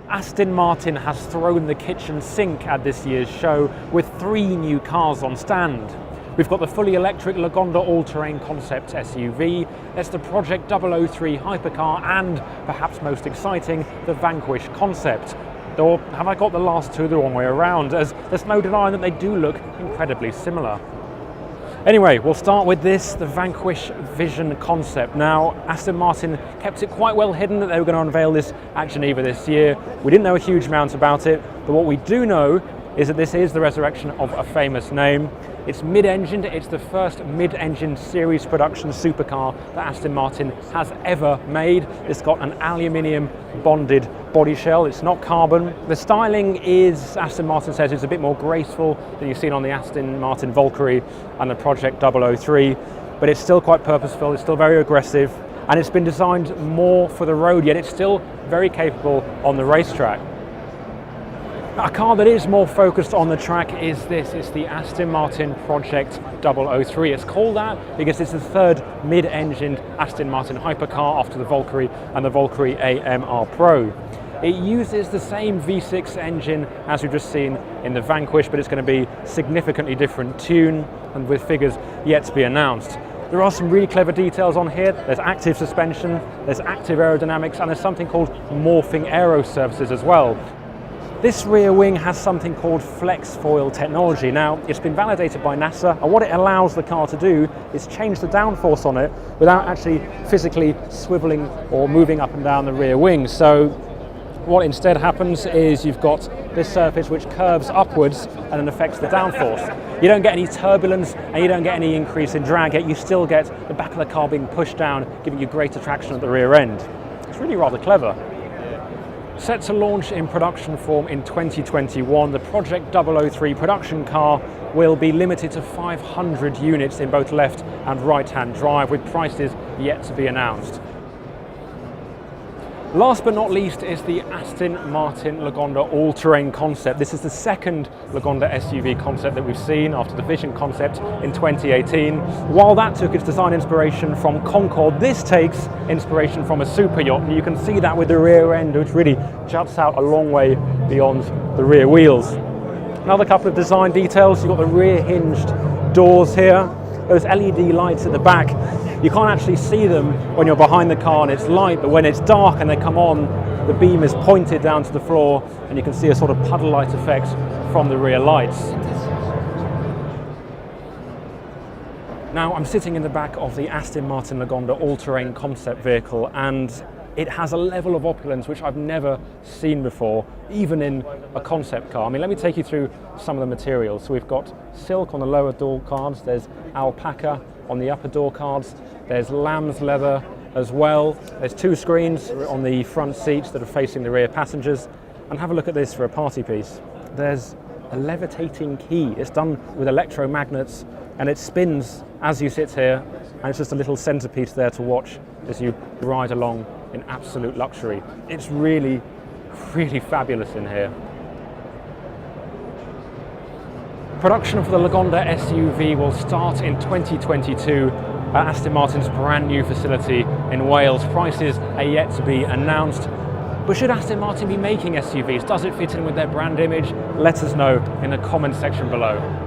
Aston Martin has thrown the kitchen sink at this year's show with 3 new cars on stand. We've got the fully electric Lagonda all-terrain concept SUV, there's the Project 003 hypercar, and, perhaps most exciting, the Vanquish concept. Or have I got the last two the wrong way around, as there's no denying that they do look incredibly similar. Anyway, we'll start with this, the Vanquish Vision concept. Now, Aston Martin kept it quite well hidden that they were going to unveil this at Geneva this year. We didn't know a huge amount about it, but what we do know is that this is the resurrection of a famous name. It's mid-engined, it's the first mid-engined series production supercar that Aston Martin has ever made. It's got an aluminium bonded body shell, it's not carbon. The styling is, Aston Martin says, it's a bit more graceful than you've seen on the Aston Martin Valkyrie and the Project 003, but it's still quite purposeful, it's still very aggressive, and it's been designed more for the road, yet it's still very capable on the racetrack. A car that is more focused on the track is this. It's the Aston Martin Project 003. It's called that because it's the third mid-engined Aston Martin hypercar after the Valkyrie and the Valkyrie AMR Pro. It uses the same V6 engine as we've just seen in the Vanquish, but it's going to be significantly different tune and with figures yet to be announced. There are some really clever details on here. There's active suspension, there's active aerodynamics, and there's something called morphing aero surfaces as well. This rear wing has something called flex foil technology. Now, it's been validated by NASA, and what it allows the car to do is change the downforce on it without actually physically swiveling or moving up and down the rear wing. So what instead happens is you've got this surface which curves upwards and then affects the downforce. You don't get any turbulence and you don't get any increase in drag, yet you still get the back of the car being pushed down, giving you greater traction at the rear end. It's really rather clever. Set to launch in production form in 2021, the Project 003 production car will be limited to 500 units in both left and right-hand drive, with prices yet to be announced. Last but not least is the Aston Martin Lagonda all-terrain concept. This is the second Lagonda SUV concept that we've seen after the Vision concept in 2018. While that took its design inspiration from Concorde, this takes inspiration from a super yacht, and you can see that with the rear end, which really juts out a long way beyond the rear wheels. Another couple of design details, you've got the rear hinged doors here, those LED lights at the back. You can't actually see them when you're behind the car and it's light, but when it's dark and they come on, the beam is pointed down to the floor and you can see a sort of puddle light effect from the rear lights. Now, I'm sitting in the back of the Aston Martin Lagonda all-terrain concept vehicle, and it has a level of opulence which I've never seen before, even in a concept car. I mean, let me take you through some of the materials. So we've got silk on the lower door cards, there's alpaca on the upper door cards, there's lamb's leather as well. There's 2 screens on the front seats that are facing the rear passengers. And have a look at this for a party piece. There's a levitating key. It's done with electromagnets and it spins as you sit here, and it's just a little centerpiece there to watch as you ride along in absolute luxury. It's really, really fabulous in here. Production for the Lagonda SUV will start in 2022 at Aston Martin's brand new facility in Wales. Prices are yet to be announced. But should Aston Martin be making SUVs? Does it fit in with their brand image? Let us know in the comment section below.